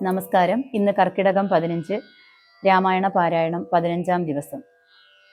നമസ്കാരം. ഇന്ന് കർക്കിടകം 15, രാമായണ പാരായണം 15-ാം ദിവസം.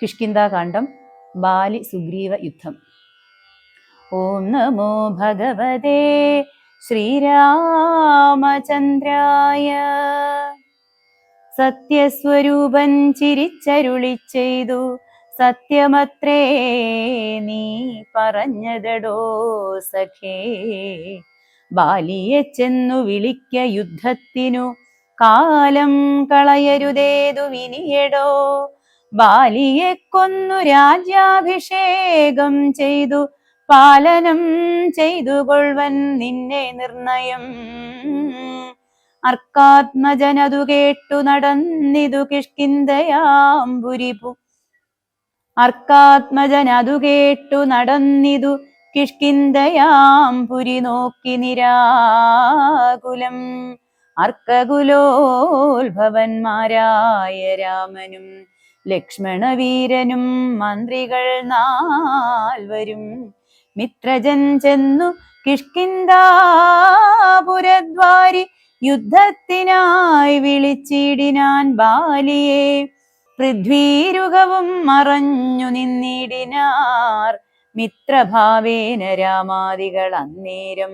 കിഷ്കിന്ധാകാന്ഡം, ബാലി സുഗ്രീവ യുദ്ധം. ഓം നമോ ഭഗവതേ ശ്രീരാമചന്ദ്രായ. സത്യസ്വരൂപൻ ചിരിച്ചരുളി ചെയ്തു, സത്യമത്രേ നീ പറഞ്ഞതടോ സഖേ. ബാലിയെ ചെന്നു വിളിക്ക യുദ്ധത്തിനു, കാലം കളയരുതേതു വിനിയടോ. ബാലിയെ കൊന്നു രാജ്യാഭിഷേകം ചെയ്തു, പാലനം ചെയ്തു കൊൾവൻ നിന്നെ നിർണയം. അർക്കാത്മജനതു കേട്ടു നടന്നിതു കിഷ്കിന്ധയാംപുരിപു. അർക്കാത്മജനതു കേട്ടു നടന്നിതു കിഷ്കിന്ധയാംപുരി നോക്കി നിരാകുലം. അർക്കകുലോത്ഭവന്മാരായ രാമനും ലക്ഷ്മണവീരനും മന്ത്രികൾ 4 മിത്രജൻ ചെന്നു കിഷ്കിന്ധാപുരദ്വാരി യുദ്ധത്തിനായി വിളിച്ചിടിനാൻ ബാലിയെ. പൃഥ്വീരുഗവും മറഞ്ഞു നിന്നിടിനാർ, മിത്രഭാവേന രാമാദികൾ അന്നേരം.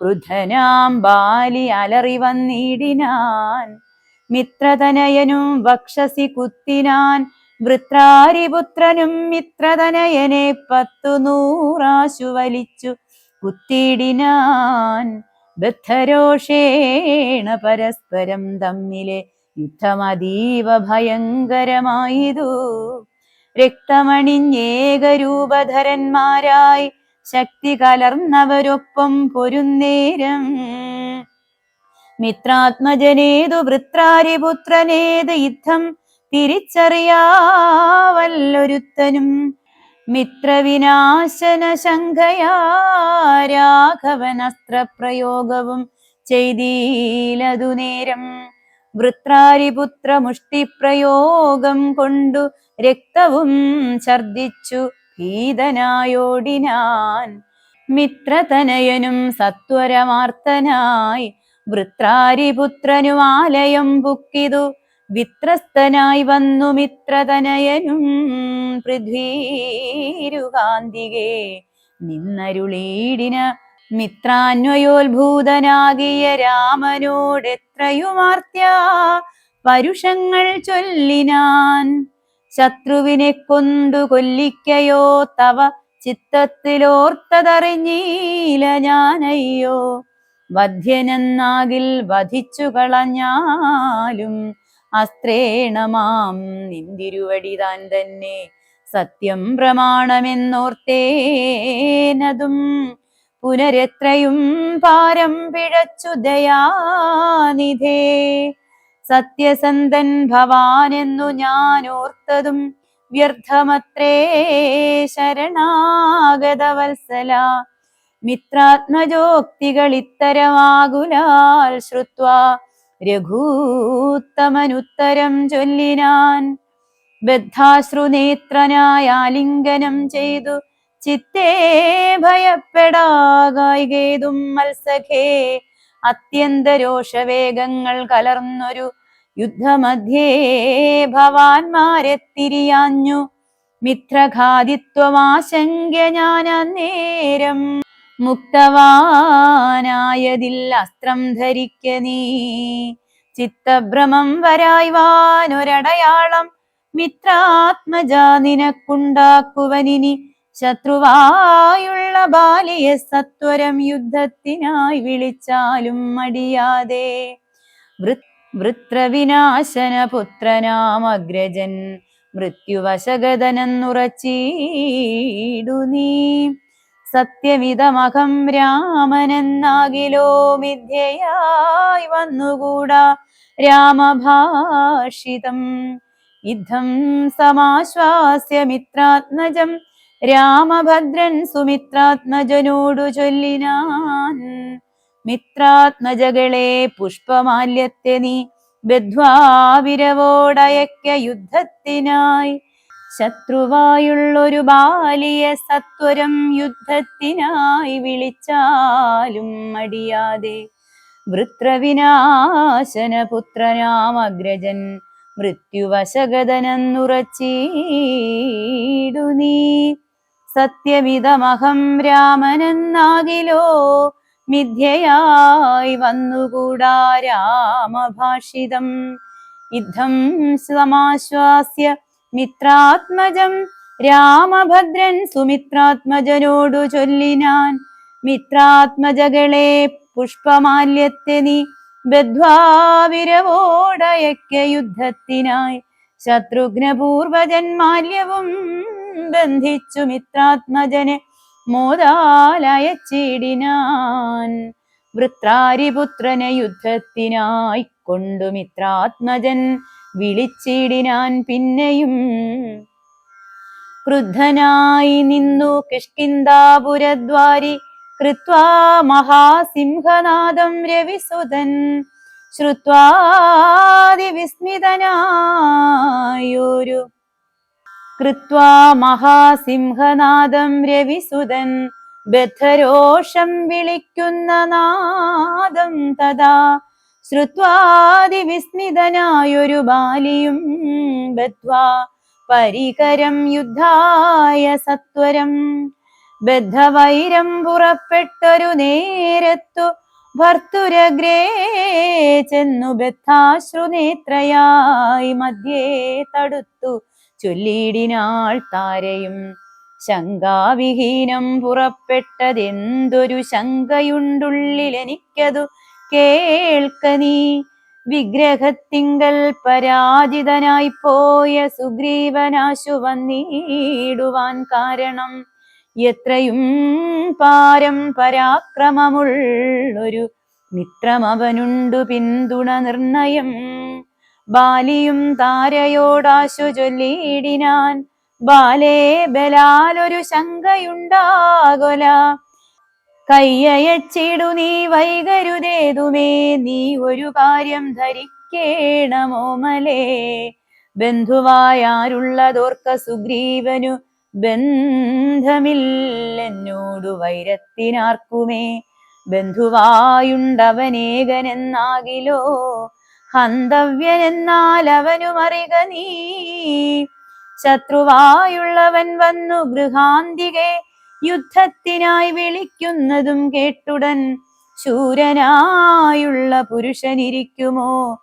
ക്രുദ്ധനാം ബാലി അലറി വന്നിടിനാൻ, മിത്രതനയനും വക്ഷസി കുത്തിനാൻ. വൃത്രാരിപുത്രനും മിത്രതനയനെ 10 വലിച്ചു കുത്തിയിടിനാൻ. ബദ്ധരോഷേണ പരസ്പരം തമ്മിലെ യുദ്ധമതീവ ഭയങ്കരമായതു. രക്തമണിഞ്ഞേകരൂപധരന്മാരായി ശക്തി കലർന്നവരൊപ്പം പൊരുന്നേരം. മിത്രാത്മജനേതു വൃത്രാരിപുത്രനേത് യുദ്ധം തിരിച്ചറിയാവല്ലൊരുത്തനും. മിത്രവിനാശന ശങ്കയാ രാഘവൻ അസ്ത്രപ്രയോഗവും ചെയ്തീലതു നേരം. വൃത്രാരിപുത്ര മുഷ്ടിപ്രയോഗം കൊണ്ടു രക്തവും ഛർദിച്ചു ഭീതനായോടിനാൻ. മിത്രതനയനും സത്വരമാർത്തനായി വൃത്രാരിപുത്രനും ആലയം പുക്കിതു. വിത്രസ്തനായി വന്നു മിത്രതനയനും പൃഥ്വീരുകാന്തികെ നിന്നരുളീടിന. മിത്രാന്വയോത്ഭൂതനാകിയ രാമനോടെത്രയുമാർത്യ പരുഷങ്ങൾ ചൊല്ലിനാൻ. ശത്രുവിനെ കൊണ്ടു കൊല്ലിക്കയോ തവ ചിത്തത്തിലോർത്തതറിഞ്ഞീല ഞാനയ്യോ. വധ്യനെന്നാകിൽ വധിച്ചു കളഞ്ഞാലും അസ്ത്രേണമാം നിന്തിരുവടി താൻ തന്നെ സത്യം പ്രമാണമെന്നോർത്തേനതും. പുനരെത്രയും പാരം പിഴച്ചു ദയാനിധേ, സത്യസന്ധൻ ഭവാനെന്നു ഞാൻ ഓർത്തതും വ്യർത്ഥമത്രേ ശരണാഗതവത്സല. മിത്രാത്മജോക്തികൾ ഇത്തരമാകുലാൽ ശ്രുത്വാ രഘൂത്തമനുത്തരം ചൊല്ലിനാൻ. ബദ്ധാശ്രുനേത്രനായ ആലിംഗനം ചെയ്തു ചിത്തേ ഭയപ്പെടാകായികേതും മത്സഖേ. അത്യന്തരോഷവേഗങ്ങൾ കലർന്നൊരു യുദ്ധമധ്യേ ഭവാന്മാരെ തിരിയാഞ്ഞു. മിത്രഘാതിത്വമാശങ്ക്യ ഞാൻ അന്നേരം. മുക്തവാനായതിൽ അസ്ത്രം ധരിക്ക നീ. ചിത്തഭ്രമം വരായ്വാനൊരടയാളം മിത്രാത്മജാ നിനക്കുണ്ടാക്കുവനിനി. ശത്രുവായുള്ള ബാലിയെ സത്വരം യുദ്ധത്തിനായി വിളിച്ചാലും മടിയാതെ. വൃത്രവിനാശന പുത്രനാമഗ്രജൻ മൃത്യുവശഗതനെന്നുറച്ചീടു നീ. സത്യമിതമഹം രാമനെന്നാകിലോ മിഥ്യയായി വന്നുകൂടാ രാമഭാഷിതം. യുദ്ധം സമാശ്വാസ്യ മിത്രാത്മജം രാമഭദ്രൻ സുമിത്രാത്മജനോടു ചൊല്ലിനാൻ. മിത്രാത്മജകളെ പുഷ്പമാല്യത്തെ നീ ബദ്ധ്വാവിരവോടയക്ക യുദ്ധത്തിനായി. ശത്രുവായുള്ളൊരു ബാലിയെ സത്വരം യുദ്ധത്തിനായി വിളിച്ചാലും മടിയാതെ. വൃത്രവിനാശനപുത്രനാമഗ്രജൻ മൃത്യുവശഗതനെന്നുറച്ചീടു നീ. സത്യമിതമഹം രാമനെന്നാകിലോ മിഥ്യയായി വന്നുകൂടാ രാമഭാഷിതം. യുദ്ധം സമാശ്വാസ്യ മിത്രാത്മജം രാമഭദ്രൻ സുമിത്രാത്മജനോടു ചൊല്ലിനാൻ. മിത്രാത്മജകളെ പുഷ്പമാല്യത്തെ നീ ബദ്ധ്വാ വിരവോടയക്ക യുദ്ധത്തിനായി. ശത്രുഘ്നപൂർവജന്മാല്യവും ബന്ധിച്ചു മിത്രാത്മജനെ മോദാലയച്ചിടിനാൻ. വൃത്രാരിപുത്രനെ യുദ്ധത്തിനായി കൊണ്ടു മിത്രാത്മജൻ വിളിച്ചിടിനാൻ. പിന്നെയും ക്രുദ്ധനായി നിന്നു കിഷ്കിന്ധാപുരദ്വാരി കൃത്വാ മഹാസിംഹനാദം രവിസുതൻ. ശ്രുത്വാതിവിസ്മിതനായൊരു കൃത്വാ മഹാസിംഹനാദം രവിസുതൻ ബദ്ധരോഷം വിളിക്കുന്ന നാദം തഥാ. ശ്രുത്വാതിവിസ്മിതനായൊരു ബാലിയും ബദ്ധ്വാ പരികരം യുദ്ധായ സത്വരം. ബദ്ധവൈരം പുറപ്പെട്ടൊരു നേരത്തു ഭർത്തുരഗ്രേ ചെന്നു ബദ്ധാശ്രുനേത്രയായി മധ്യേ തടുത്തു ചൊല്ലിടിനാൾ താരയും. ശങ്കാവിഹീനം പുറപ്പെട്ടതെന്തൊരു ശങ്കയുണ്ടുള്ളിലെനിക്കതു കേൾക്ക നീ. വിഗ്രഹത്തിങ്കൽ പരാജിതനായി പോയ സുഗ്രീവനാശു വന്നിടുവാൻ കാരണം എത്രയും പാരം പരാക്രമമുള്ളൊരു മിത്രമവനുണ്ടു പിന്തുണ നിർണയം. ബാലിയും താരയോടാശു ചൊല്ലിയിടിനാൻ. ബാലേ ബലാലൊരു ശങ്കയുണ്ടാകൊല. കയ്യയച്ചിടു നീ വൈകരുതേതുമേ. നീ ഒരു കാര്യം ധരിക്കേണമോമലേ. ബന്ധുവായാരുള്ളതോർക്ക സുഗ്രീവനു ബന്ധമില്ലെന്നോടു വൈരത്തിനാർക്കുമേ. ബന്ധുവായുണ്ടവനേകനെന്നാകിലോ ഹന്തവ്യനെന്നാൽ അവനുമറിക നീ. ശത്രുവായുള്ളവൻ വന്നു ഗൃഹാന്തികെ യുദ്ധത്തിനായി വിളിക്കുന്നതും കേട്ടുടൻ ശൂരനായുള്ള പുരുഷനിരിക്കുമോ.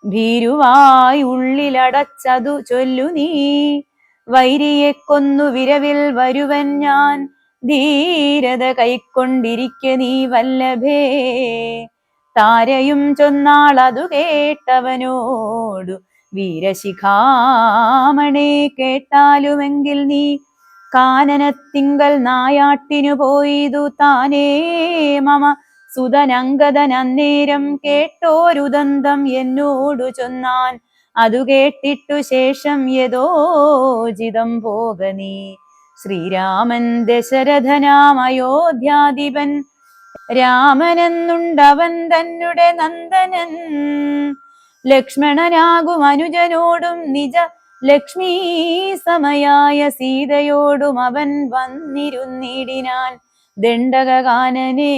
ഭീരുവായി ഉള്ളിലടച്ചതു ചൊല്ലു നീ. വൈരിയെ കൊന്നു വിരവിൽ വരുവൻ ഞാൻ. ധീരത കൈക്കൊണ്ടിരിക്കെ നീ വല്ലഭേ. താരയും ചൊന്നാൾ അതു കേട്ടവനോടു വീരശിഖാമണേ. കേട്ടാലുമെങ്കിൽ നീ കാനനത്തിങ്കൽ നായാട്ടിനു പോയിതു താനേ മമ സുതനങ്കദൻ. അന്നേരം കേട്ടോരുദന്തം എന്നോടു ചൊന്നാൻ. അതു കേട്ടിട്ടു ശേഷം യഥോചിതം പോക നീ. ശ്രീരാമൻ ദശരഥനാമയോധ്യാധിപൻ രാമനെന്നുണ്ടവൻ തന്നെ നന്ദനൻ. ലക്ഷ്മണനാകും അനുജനോടും നിജ ലക്ഷ്മീ സമയായ സീതയോടും അവൻ വന്നിരുന്നിടിനാൻ. ദണ്ഡകാനനെ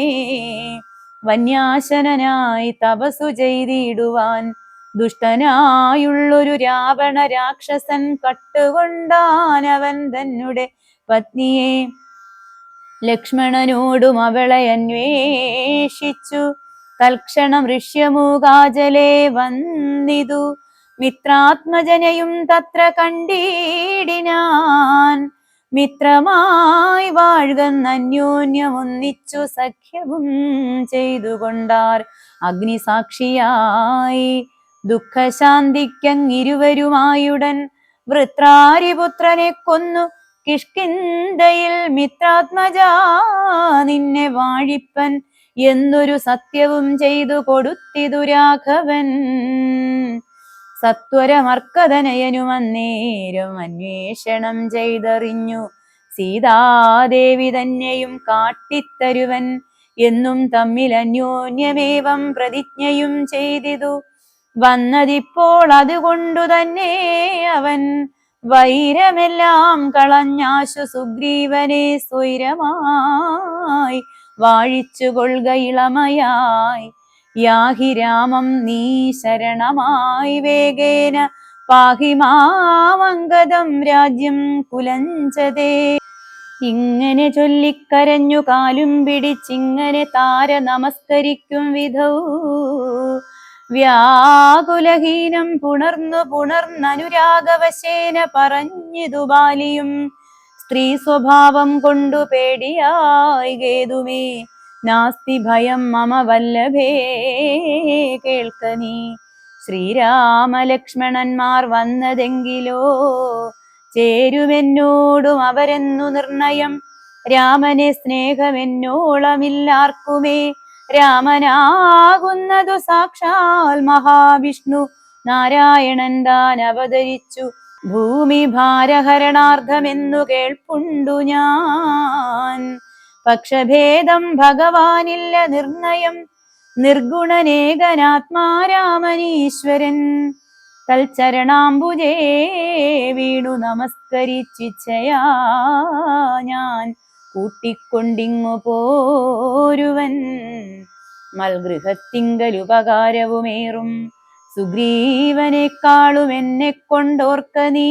വന്യാശനായി തപസ്സു ചെയ്തിടുവാൻ ദുഷ്ടനായുള്ളൊരു രാവണ രാക്ഷസൻ കട്ടുകൊണ്ടാനവൻ തന്നെ പത്നിയെ. ലക്ഷ്മണനോടും അവളെ അന്വേഷിച്ചു തൽക്ഷണം ഋഷ്യമൂകാജലേ വന്നിതു. മിത്രാത്മജനയും തത്ര കണ്ടിടിനാൻ. മിത്രമായി വാഴ്കന്നന്യോന്യമൊന്നിച്ചു സഖ്യവും ചെയ്തുകൊണ്ടാർ അഗ്നിസാക്ഷിയായി. ദുഃഖശാന്തിക്കങ്ങിരുവരുമായുടൻ വൃത്രാരിപുത്രനെ കൊന്നു കിഷ്കിന്ധയിൽ. മിത്രാത്മജാ നിന്നെ വാഴിപ്പൻ എന്നൊരു സത്യവും ചെയ്തു കൊടുത്തിതു രാഘവൻ. സത്വരമർക്കതനയനും അന്നേരം അന്വേഷണം ചെയ്തറിഞ്ഞു. സീതാദേവി തന്നെയും കാട്ടിത്തരുവൻ എന്നും തമ്മിൽ അന്യോന്യമേവം പ്രതിജ്ഞയും ചെയ്തിതു. വന്നതിപ്പോൾ അതുകൊണ്ടു തന്നെ അവൻ വൈരമെല്ലാം കളഞ്ഞാശു സുഗ്രീവനെ സ്വൈരമായി വാഴിച്ചു കൊള്ളുക ഇളമയായി. യാഹി രാമം നീ ശരണമായി വേഗേന പാഹി മാമംഗദം രാജ്യം കുലഞ്ചതേ. ഇങ്ങനെ ചൊല്ലിക്കരഞ്ഞു കാലും പിടിച്ചിങ്ങനെ താര നമസ്കരിക്കും വിധൗ വ്യാകുലഹീനം പുണർന്നനുരാഗവശേന പറഞ്ഞിതു ബാലിയും. സ്ത്രീ സ്വഭാവം കൊണ്ടു പേടിയായി ഗേതുമേ നാസ്തി ഭയം മമ വല്ലഭേ കേൾക്ക നീ. ശ്രീരാമലക്ഷ്മണന്മാർ വന്നതെങ്കിലോ ചേരുമെന്നോടും അവരെന്നു നിർണയം. രാമനെ സ്നേഹമെന്നോളമില്ലാർക്കുമേ രാമനാകുന്നതു സാക്ഷാൽ മഹാവിഷ്ണു നാരായണൻ താൻ അവതരിച്ചു. ഭൂമി ഭാരഹരണാർത്ഥമെന്നു കേൾപ്പുണ്ടു ഞാൻ. പക്ഷഭേദം ഭഗവാനില്ല നിർണയം. നിർഗുണനേകനാത്മാരാമനീശ്വരൻ തൽച്ചരണാംബുജേ വീണു നമസ്കരിച്ചിച്ഛയാ ഞാൻ കൂട്ടിക്കൊണ്ടിങ്ങു പോരുവൻ. മൽഗൃഹത്തിങ്കലുപകാരവുമേറും സുഗ്രീവനേക്കാളും എന്നെ കൊണ്ടോർക്ക നീ.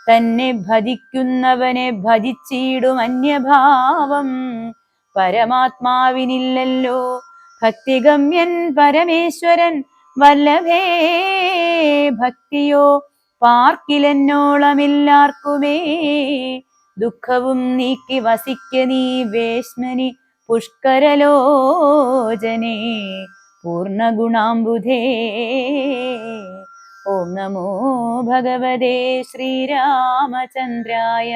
തന്നെ ഭജിക്കുന്നവനെ ഭജിച്ചിടും അന്യഭാവം പരമാത്മാവിനില്ലല്ലോ. ഭക്തിഗമ്യൻ പരമേശ്വരൻ വല്ലഭേ ഭക്തിയോ പാർക്കിലെന്നോളമില്ലാർക്കുമേ. ദുഃഖവും നീക്കി വസിക്ക നീ വേശ്മനി പുഷ്കരലോചനേ പൂർണ്ണഗുണാംബുധേ. ഓം നമോ ഭഗവതേ ശ്രീരാമചന്ദ്രായ.